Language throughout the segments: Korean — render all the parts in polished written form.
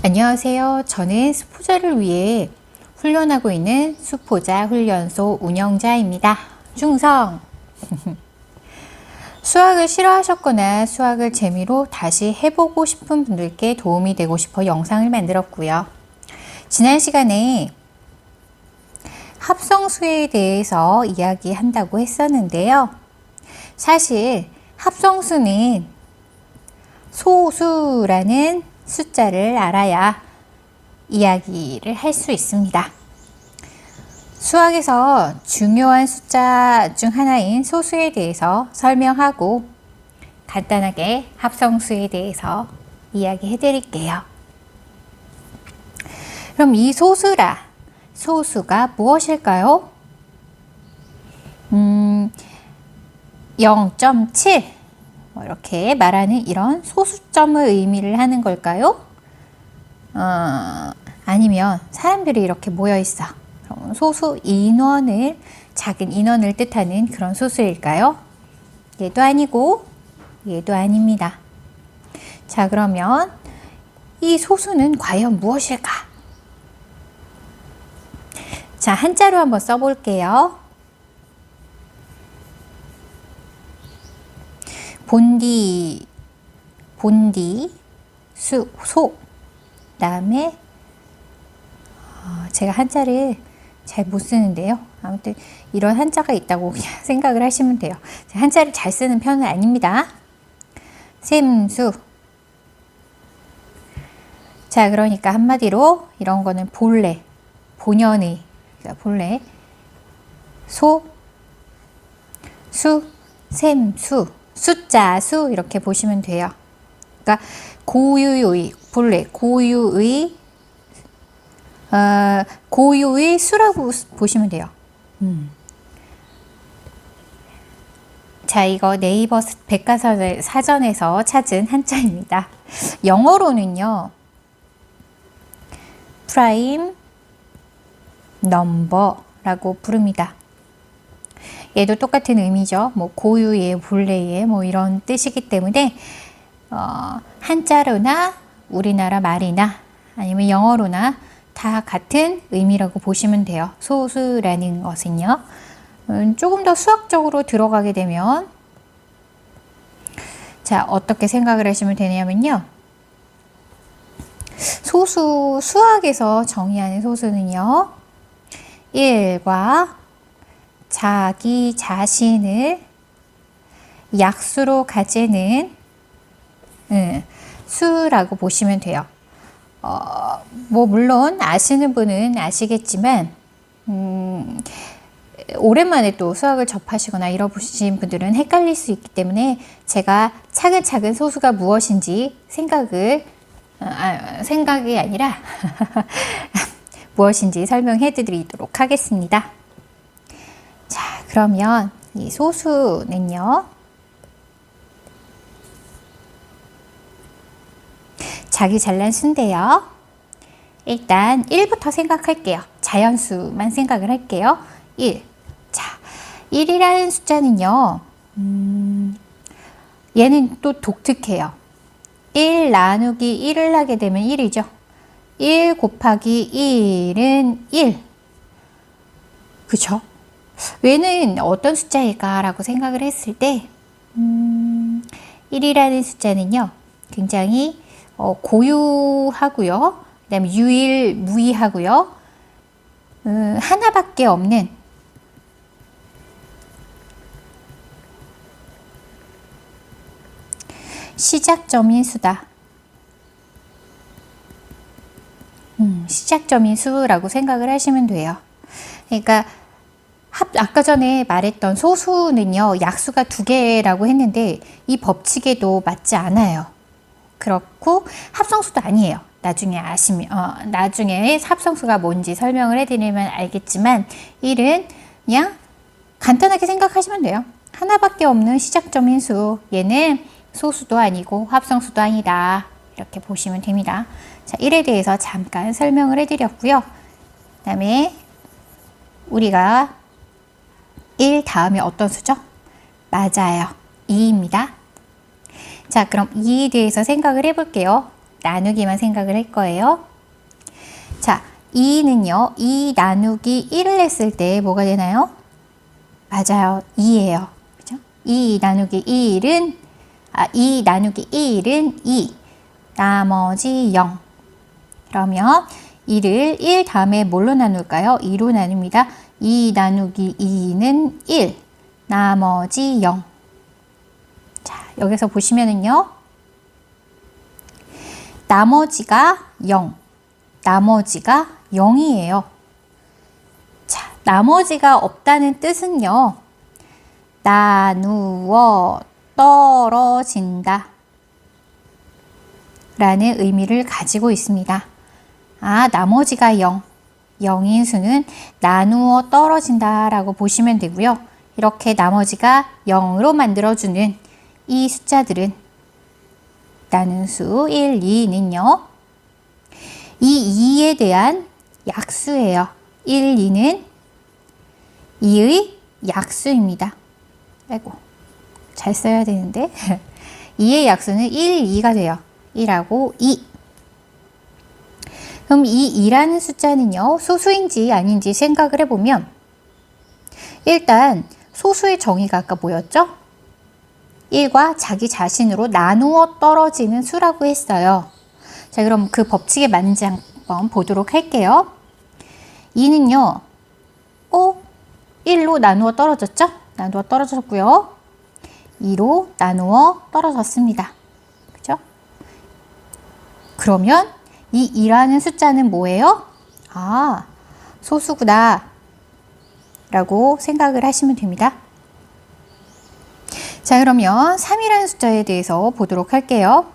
안녕하세요. 저는 수포자를 위해 훈련하고 있는 수포자 훈련소 운영자입니다. 충성! 수학을 싫어하셨거나 수학을 재미로 다시 해보고 싶은 분들께 도움이 되고 싶어 영상을 만들었고요. 지난 시간에 합성수에 대해서 이야기한다고 했었는데요. 사실 합성수는 소수라는 숫자를 알아야 이야기를 할 수 있습니다. 수학에서 중요한 숫자 중 하나인 소수에 대해서 설명하고 간단하게 합성수에 대해서 이야기해 드릴게요. 그럼 이 소수가 무엇일까요? 0.7 이렇게 말하는 이런 소수점의 의미를 하는 걸까요? 아니면 사람들이 이렇게 모여 있어. 그럼 소수 인원을, 작은 인원을 뜻하는 그런 소수일까요? 얘도 아니고 얘도 아닙니다. 자, 그러면 이 소수는 과연 무엇일까? 자, 한자로 한번 써볼게요. 본디, 소. 그다음에 제가 한자를 잘 못 쓰는데요. 아무튼 이런 한자가 있다고 그냥 생각을 하시면 돼요. 한자를 잘 쓰는 편은 아닙니다. 샘수. 자, 그러니까 한마디로 이런 거는 본래, 본연의, 그러니까 본래, 소, 수, 샘수, 숫자, 수 이렇게 보시면 돼요. 그러니까 고유의, 본래, 고유의 수라고 보시면 돼요. 자, 이거 네이버 백과사전에서 찾은 한자입니다. 영어로는요, 프라임 넘버라고 부릅니다. 얘도 똑같은 의미죠. 뭐 고유의, 본래의 뭐 이런 뜻이기 때문에 한자로나 우리나라 말이나 아니면 영어로나 다 같은 의미라고 보시면 돼요. 소수라는 것은요. 조금 더 수학적으로 들어가게 되면 자, 어떻게 생각을 하시면 되냐면요. 수학에서 정의하는 소수는요. 1과 자기 자신을 약수로 가지는 수라고 보시면 돼요. 뭐 물론 아시는 분은 아시겠지만 오랜만에 또 수학을 접하시거나 잃어보신 분들은 헷갈릴 수 있기 때문에 제가 차근차근 소수가 무엇인지 생각이 아니라 무엇인지 설명해 드리도록 하겠습니다. 자, 그러면 이 소수는요, 자기 잘난 수인데요. 일단 1부터 생각할게요. 자연수만 생각을 할게요. 1. 자, 1이라는 숫자는요, 얘는 또 독특해요. 1 나누기 1을 하게 되면 1이죠. 1 곱하기 1은 1. 그쵸? 얘는 어떤 숫자일까? 라고 생각을 했을 때, 1이라는 숫자는요, 굉장히 고유하고요. 그 다음에 유일무이하고요. 하나밖에 없는 시작점인 수다. 시작점인 수라고 생각을 하시면 돼요. 그러니까 아까 전에 말했던 소수는요, 약수가 2개라고 했는데 이 법칙에도 맞지 않아요. 그렇고 합성수도 아니에요. 나중에 나중에 합성수가 뭔지 설명을 해드리면 알겠지만 1은 그냥 간단하게 생각하시면 돼요. 하나밖에 없는 시작점인 수. 얘는 소수도 아니고 합성수도 아니다. 이렇게 보시면 됩니다. 자, 1에 대해서 잠깐 설명을 해드렸고요. 그 다음에 우리가 1 다음에 어떤 수죠? 맞아요. 2입니다. 자, 그럼 2에 대해서 생각을 해볼게요. 나누기만 생각을 할 거예요. 자, 2는요. 2 나누기 1을 했을 때 뭐가 되나요? 맞아요. 2예요. 그죠? 2 나누기 1은 2 나누기 1은 2. 나머지 0. 그러면 2를 1 다음에 뭘로 나눌까요? 2로 나눕니다. 2 나누기 2는 1. 나머지 0. 자, 여기서 보시면은요. 나머지가 0. 나머지가 0이에요. 자, 나머지가 없다는 뜻은요. 나누어 떨어진다 라는 의미를 가지고 있습니다. 나머지가 0. 0인 수는 나누어 떨어진다 라고 보시면 되고요. 이렇게 나머지가 0으로 만들어주는 이 숫자들은 나눈수 1, 2는요. 이 2에 대한 약수예요. 1, 2는 2의 약수입니다. 아이고, 잘 써야 되는데 2의 약수는 1, 2가 돼요. 1하고 2. 그럼 이 2라는 숫자는요. 소수인지 아닌지 생각을 해보면 일단 소수의 정의가 아까 뭐였죠? 1과 자기 자신으로 나누어 떨어지는 수라고 했어요. 자, 그럼 그 법칙에 맞는지 한번 보도록 할게요. 2는요. 1로 나누어 떨어졌죠? 나누어 떨어졌고요. 2로 나누어 떨어졌습니다. 그죠? 그러면 이 2라는 숫자는 뭐예요? 소수구나 라고 생각을 하시면 됩니다. 자, 그러면 3이라는 숫자에 대해서 보도록 할게요.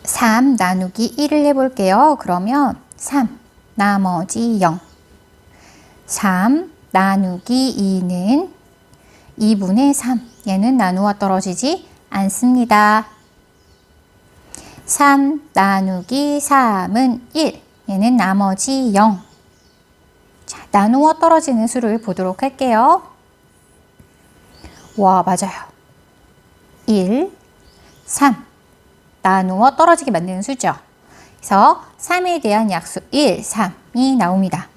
3 나누기 1을 해볼게요. 그러면 3 나머지 0. 3 나누기 2는 2분의 3. 얘는 나누어 떨어지지 않습니다. 3 나누기 3은 1. 얘는 나머지 0. 자, 나누어 떨어지는 수를 보도록 할게요. 와, 맞아요. 1, 3. 나누어 떨어지게 만드는 수죠. 그래서 3에 대한 약수 1, 3이 나옵니다.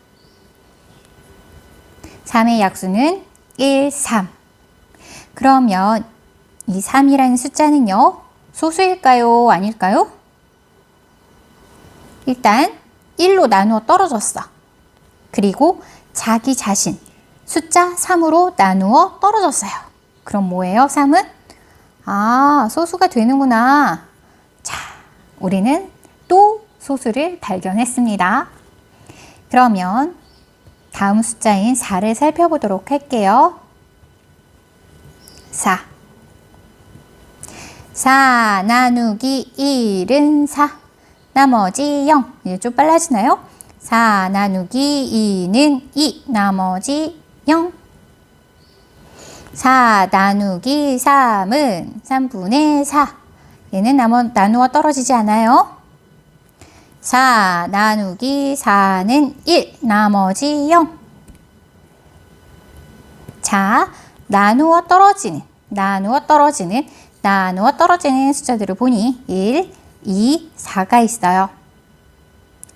3의 약수는 1, 3. 그러면 이 3이라는 숫자는요. 소수일까요? 아닐까요? 일단 1로 나누어 떨어졌어. 그리고 자기 자신 숫자 3으로 나누어 떨어졌어요. 그럼 뭐예요? 3은? 소수가 되는구나. 자, 우리는 또 소수를 발견했습니다. 그러면 다음 숫자인 4를 살펴보도록 할게요. 4 나누기 1은 4. 나머지 0. 이제 좀 빨라지나요? 4 나누기 2는 2. 나머지 0. 4 나누기 3은 3분의 4. 얘는 나누어 떨어지지 않아요. 4 나누기 4는 1. 나머지 0. 자, 나누어 떨어지는 숫자들을 보니 1, 2, 4가 있어요.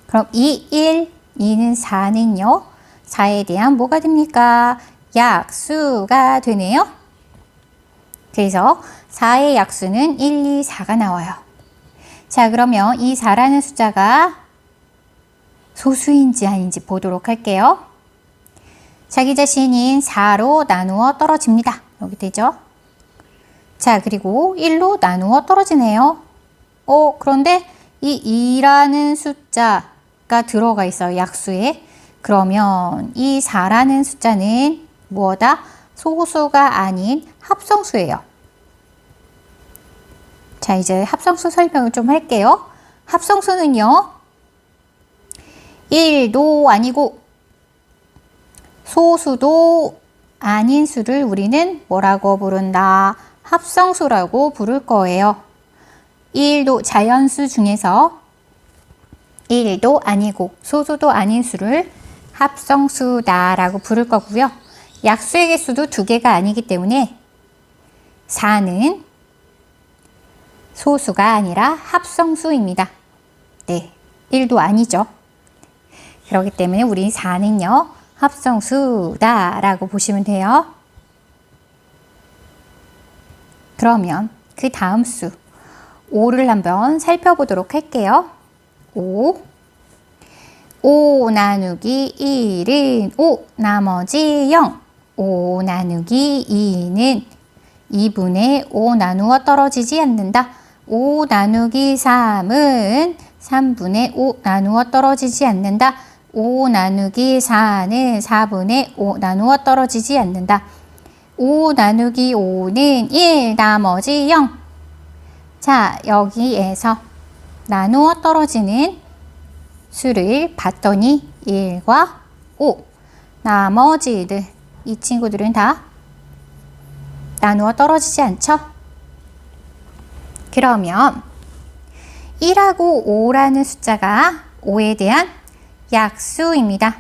그럼 2, 1, 2는 4는요. 4에 대한 뭐가 됩니까? 약수가 되네요. 그래서 4의 약수는 1, 2, 4가 나와요. 자, 그러면 이 4라는 숫자가 소수인지 아닌지 보도록 할게요. 자기 자신인 4로 나누어 떨어집니다. 여기 되죠? 자, 그리고 1로 나누어 떨어지네요. 그런데 이 2라는 숫자가 들어가 있어요. 약수에. 그러면 이 4라는 숫자는 무엇다? 소수가 아닌 합성수예요. 자, 이제 합성수 설명을 좀 할게요. 합성수는요. 1도 아니고 소수도 아닌 수를 우리는 뭐라고 부른다? 합성수라고 부를 거예요. 1도 자연수 중에서 1도 아니고 소수도 아닌 수를 합성수다라고 부를 거고요. 약수의 개수도 2개가 아니기 때문에 4는 소수가 아니라 합성수입니다. 네, 1도 아니죠. 그렇기 때문에 우리 4는요, 합성수다라고 보시면 돼요. 그러면 그 다음 수 5를 한번 살펴보도록 할게요. 5 나누기 1은 5, 나머지 0. 5 나누기 2는 2분의 5 나누어 떨어지지 않는다. 5 나누기 3은 3분의 5 나누어 떨어지지 않는다. 5 나누기 4는 4분의 5 나누어 떨어지지 않는다. 5 나누기 5는 1, 나머지 0. 자, 여기에서 나누어 떨어지는 수를 봤더니 1과 5, 나머지들, 이 친구들은 다 나누어 떨어지지 않죠? 그러면 1하고 5라는 숫자가 5에 대한 약수입니다.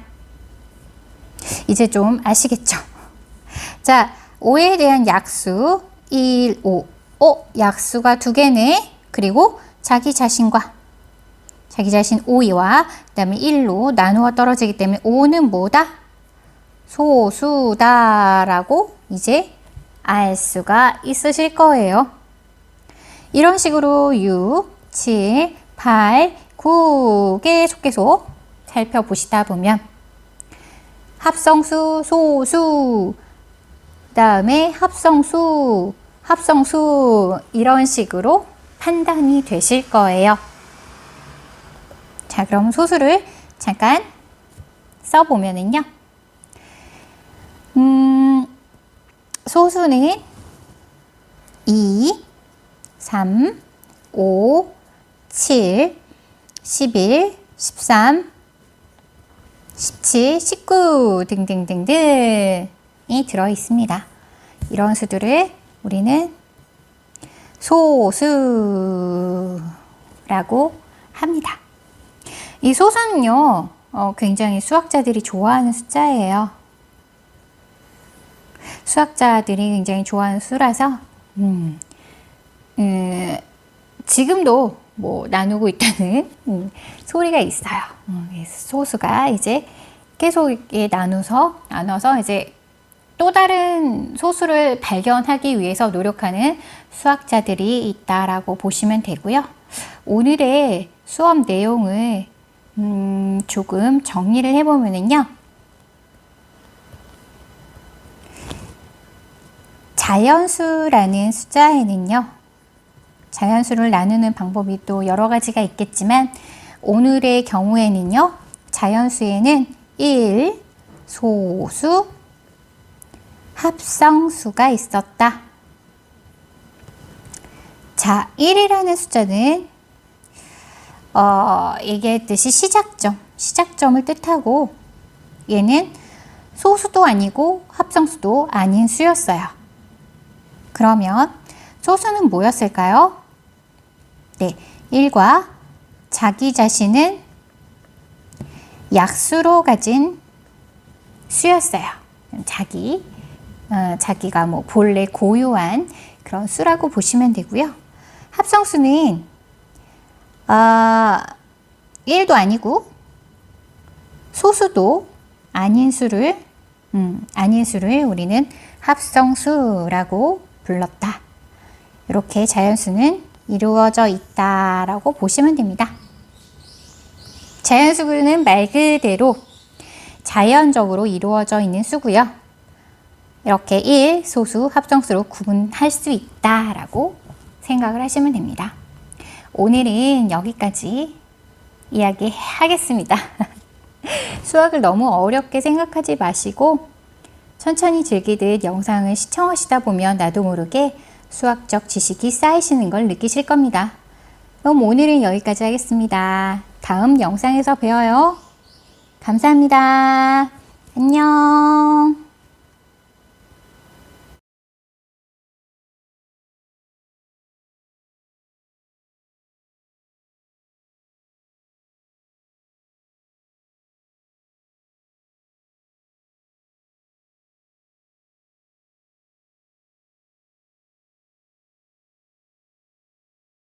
이제 좀 아시겠죠? 자, 5에 대한 약수 1, 5. 약수가 2개네. 그리고 자기 자신 5와 그 다음에 1로 나누어 떨어지기 때문에 5는 뭐다? 소수다라고 이제 알 수가 있으실 거예요. 이런 식으로 6, 7, 8, 9개 계속 살펴보시다 보면 합성수, 소수, 그 다음에 합성수, 이런 식으로 판단이 되실 거예요. 자, 그럼 소수를 잠깐 써보면은요. 소수는 2, 3, 5, 7, 11, 13, 17, 19 등등등등이 들어 있습니다. 이런 수들을 우리는 소수라고 합니다. 이 소수는요, 굉장히 수학자들이 좋아하는 숫자예요. 수학자들이 굉장히 좋아하는 수라서, 지금도 뭐 나누고 있다는 소리가 있어요. 소수가 이제 계속 나눠서 이제 또 다른 소수를 발견하기 위해서 노력하는 수학자들이 있다라고 보시면 되고요. 오늘의 수업 내용을 조금 정리를 해보면은요. 자연수라는 숫자에는요. 자연수를 나누는 방법이 또 여러 가지가 있겠지만 오늘의 경우에는요. 자연수에는 1, 소수, 합성수가 있었다. 자, 1이라는 숫자는 얘기했듯이 시작점을 뜻하고 얘는 소수도 아니고 합성수도 아닌 수였어요. 그러면 소수는 뭐였을까요? 네, 1과 자기 자신은 약수로 가진 수였어요. 자기가 뭐 본래 고유한 그런 수라고 보시면 되고요. 합성수는 1도 아니고 소수도 아닌 수를 우리는 합성수라고 불렀다. 이렇게 자연수는 이루어져 있다라고 보시면 됩니다. 자연수는 말 그대로 자연적으로 이루어져 있는 수고요. 이렇게 1, 소수, 합성수로 구분할 수 있다라고 생각을 하시면 됩니다. 오늘은 여기까지 이야기하겠습니다. 수학을 너무 어렵게 생각하지 마시고 천천히 즐기듯 영상을 시청하시다 보면 나도 모르게 수학적 지식이 쌓이시는 걸 느끼실 겁니다. 그럼 오늘은 여기까지 하겠습니다. 다음 영상에서 봬요. 감사합니다. 안녕.